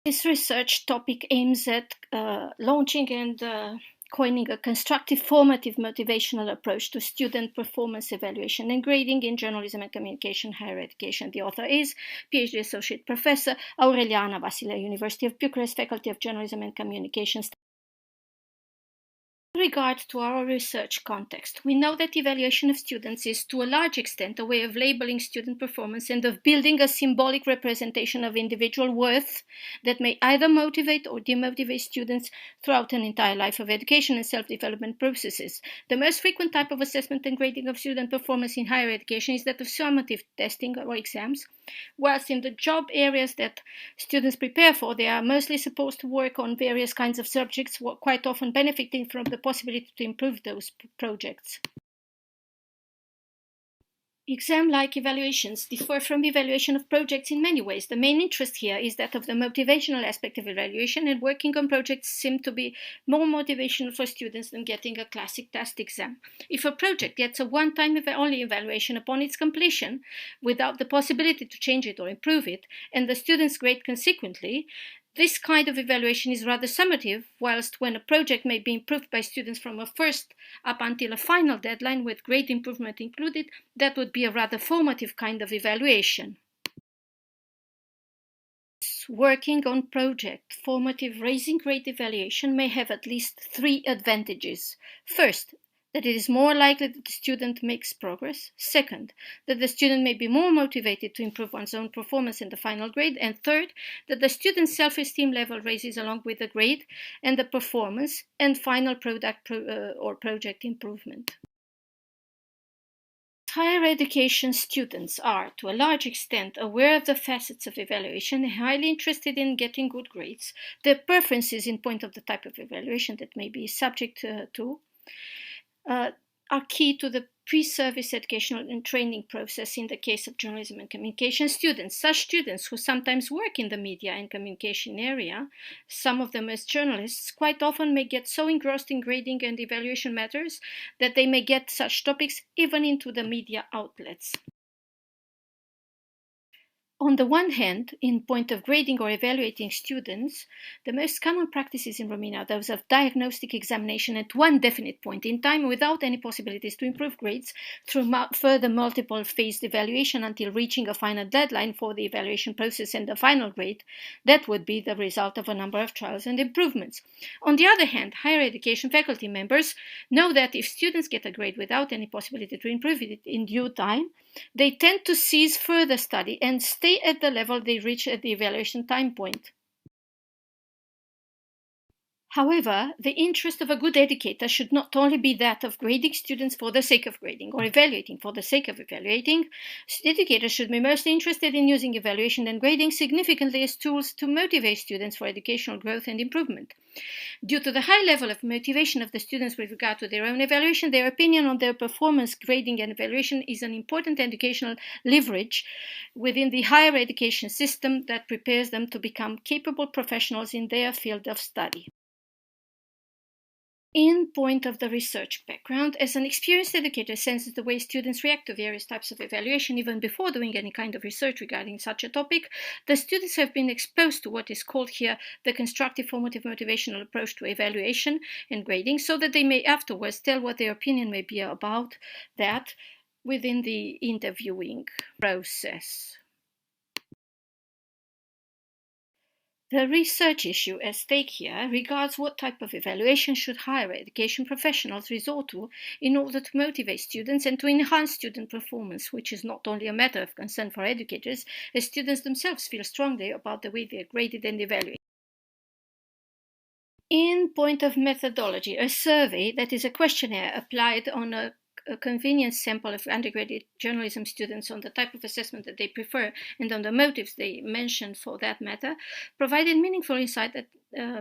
This research topic aims at launching and coining a constructive formative motivational approach to student performance evaluation and grading in journalism and communication higher education. The author is PhD Associate Professor Aurelia-Ana, Vasile, University of Bucharest, Faculty of Journalism and Communication. With regard to our research context, we know that evaluation of students is to a large extent a way of labeling student performance and of building a symbolic representation of individual worth that may either motivate or demotivate students throughout an entire life of education and self-development processes. The most frequent type of assessment and grading of student performance in higher education is that of summative testing or exams, whilst in the job areas that students prepare for, they are mostly supposed to work on various kinds of subjects, quite often benefiting from the possibility to improve those projects. Exam-like evaluations differ from evaluation of projects in many ways. The main interest here is that of the motivational aspect of evaluation, and working on projects seem to be more motivational for students than getting a classic test exam. If a project gets a one-time only evaluation upon its completion, without the possibility to change it or improve it, and the students grade consequently, this kind of evaluation is rather summative, whilst when a project may be improved by students from a first up until a final deadline with grade improvement included, that would be a rather formative kind of evaluation. Working on project formative raising grade evaluation may have at least three advantages. First, that it is more likely that the student makes progress. Second, that the student may be more motivated to improve one's own performance in the final grade. And third, that the student's self-esteem level raises along with the grade and the performance and final product or project improvement. Higher education students are, to a large extent, aware of the facets of evaluation and highly interested in getting good grades. Their preferences in point of the type of evaluation that may be subject to are key to the pre-service educational and training process in the case of journalism and communication students. Such students who sometimes work in the media and communication area, some of them as journalists, quite often may get so engrossed in grading and evaluation matters that they may get such topics even into the media outlets. On the one hand, in point of grading or evaluating students, the most common practices in Romania are those of diagnostic examination at one definite point in time without any possibilities to improve grades through further multiple phased evaluation until reaching a final deadline for the evaluation process and the final grade. That would be the result of a number of trials and improvements. On the other hand, higher education faculty members know that if students get a grade without any possibility to improve it in due time, they tend to cease further study and stay at the level they reach at the evaluation time point. However, the interest of a good educator should not only be that of grading students for the sake of grading or evaluating for the sake of evaluating. Educators should be mostly interested in using evaluation and grading significantly as tools to motivate students for educational growth and improvement. Due to the high level of motivation of the students with regard to their own evaluation, their opinion on their performance, grading, and evaluation is an important educational leverage within the higher education system that prepares them to become capable professionals in their field of study. In point of the research background, as an experienced educator senses the way students react to various types of evaluation even before doing any kind of research regarding such a topic, the students have been exposed to what is called here the constructive formative motivational approach to evaluation and grading, so that they may afterwards tell what their opinion may be about that within the interviewing process. The research issue at stake here regards what type of evaluation should higher education professionals resort to in order to motivate students and to enhance student performance, which is not only a matter of concern for educators, as students themselves feel strongly about the way they are graded and evaluated. In point of methodology, a survey, that is a questionnaire applied on a convenience sample of undergraduate journalism students on the type of assessment that they prefer and on the motives they mentioned for that matter, provided meaningful insight that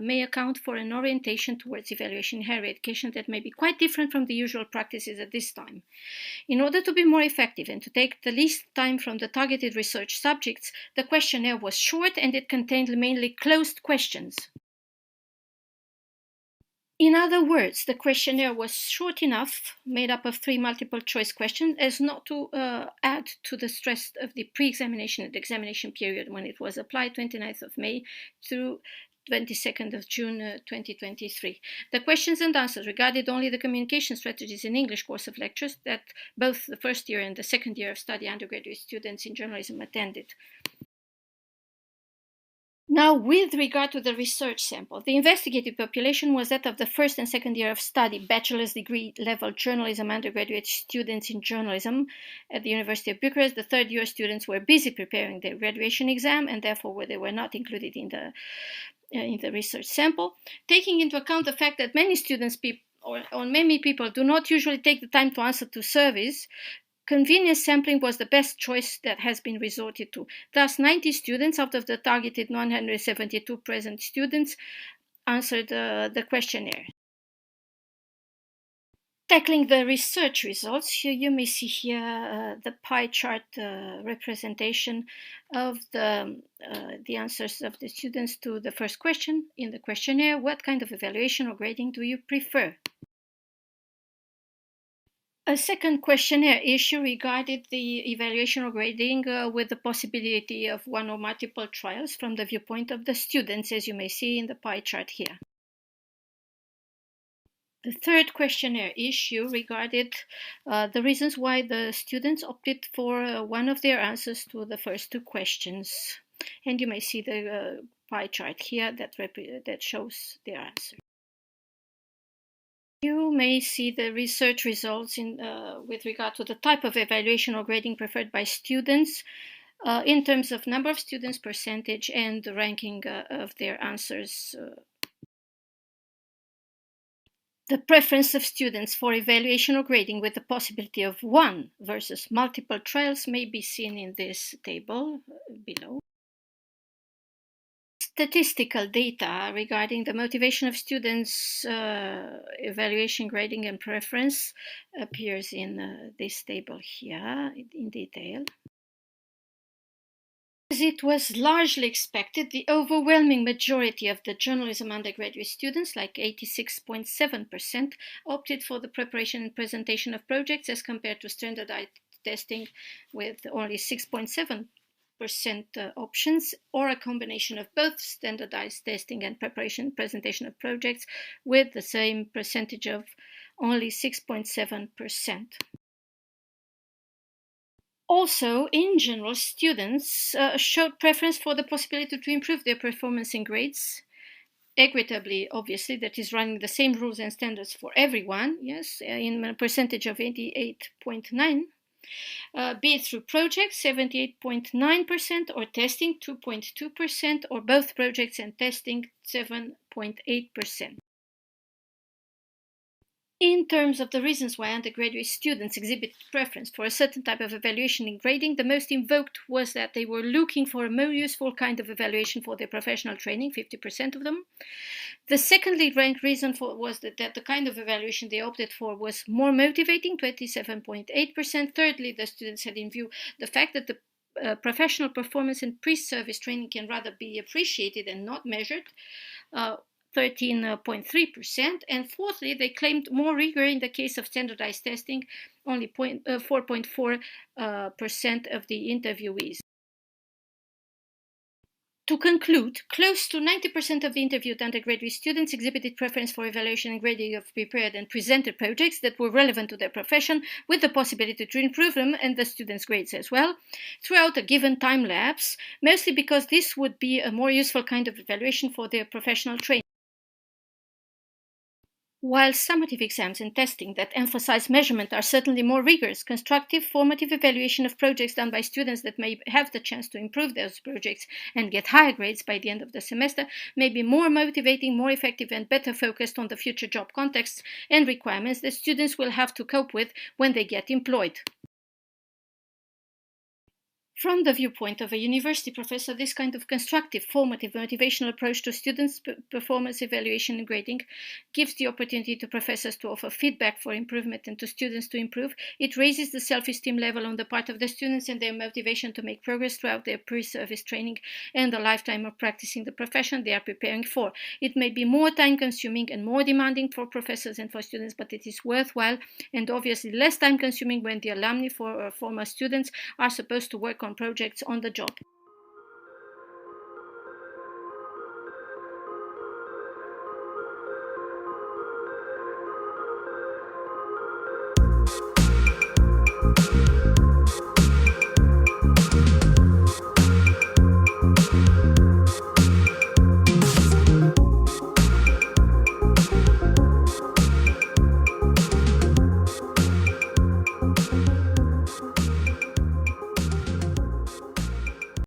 may account for an orientation towards evaluation in higher education that may be quite different from the usual practices at this time. In order to be more effective and to take the least time from the targeted research subjects, the questionnaire was short and it contained mainly closed questions. In other words, the questionnaire was short enough, made up of 3 multiple choice questions, as not to add to the stress of the pre-examination and examination period when it was applied 29th of May through 22nd of June 2023. The questions and answers regarded only the communication strategies in English course of lectures that both the first year and the second year of study undergraduate students in journalism attended. Now, with regard to the research sample, the investigated population was that of the first and second year of study, bachelor's degree level journalism undergraduate students in journalism at the University of Bucharest. The third year students were busy preparing their graduation exam, and therefore they were not included in the research sample. Taking into account the fact that many students or many people do not usually take the time to answer to surveys, convenience sampling was the best choice that has been resorted to. Thus, 90 students out of the targeted 172 present students answered the questionnaire. Tackling the research results, you may see here the pie chart representation of the answers of the students to the first question in the questionnaire. What kind of evaluation or grading do you prefer? A second questionnaire issue regarded the evaluation or grading with the possibility of one or multiple trials from the viewpoint of the students, as you may see in the pie chart here. The third questionnaire issue regarded the reasons why the students opted for one of their answers to the first 2 questions. And you may see the pie chart here that shows their answer. You may see the research results with regard to the type of evaluation or grading preferred by students in terms of number of students, percentage, and the ranking of their answers. The preference of students for evaluation or grading with the possibility of one versus multiple trials may be seen in this table below. Statistical data regarding the motivation of students' evaluation, grading, and preference appears in this table here in detail. As it was largely expected, the overwhelming majority of the journalism undergraduate students, like 86.7%, opted for the preparation and presentation of projects as compared to standardized testing with only 6.7% options, or a combination of both standardized testing and preparation and presentation of projects with the same percentage of only 6.7%. Also, in general, students showed preference for the possibility to improve their performance in grades, equitably, obviously, that is running the same rules and standards for everyone, yes, in a percentage of 88.9%. Be it through projects, 78.9%, or testing, 2.2%, or both projects and testing, 7.8%. In terms of the reasons why undergraduate students exhibit preference for a certain type of evaluation and grading, the most invoked was that they were looking for a more useful kind of evaluation for their professional training, 50% of them. The secondly ranked reason was that the kind of evaluation they opted for was more motivating, 27.8%. Thirdly, the students had in view the fact that the professional performance and pre-service training can rather be appreciated and not measured, 13.3%, and fourthly, they claimed more rigor in the case of standardized testing, only 4.4% of the interviewees. To conclude, close to 90% of the interviewed undergraduate students exhibited preference for evaluation and grading of prepared and presented projects that were relevant to their profession, with the possibility to improve them and the students' grades as well, throughout a given time lapse, mostly because this would be a more useful kind of evaluation for their professional training. While summative exams and testing that emphasize measurement are certainly more rigorous, constructive formative evaluation of projects done by students that may have the chance to improve those projects and get higher grades by the end of the semester may be more motivating, more effective, and better focused on the future job contexts and requirements that students will have to cope with when they get employed. From the viewpoint of a university professor, this kind of constructive, formative, motivational approach to students' performance evaluation and grading gives the opportunity to professors to offer feedback for improvement and to students to improve. It raises the self-esteem level on the part of the students and their motivation to make progress throughout their pre-service training and the lifetime of practicing the profession they are preparing for. It may be more time-consuming and more demanding for professors and for students, but it is worthwhile and obviously less time-consuming when the alumni or former students are supposed to work on projects on the job.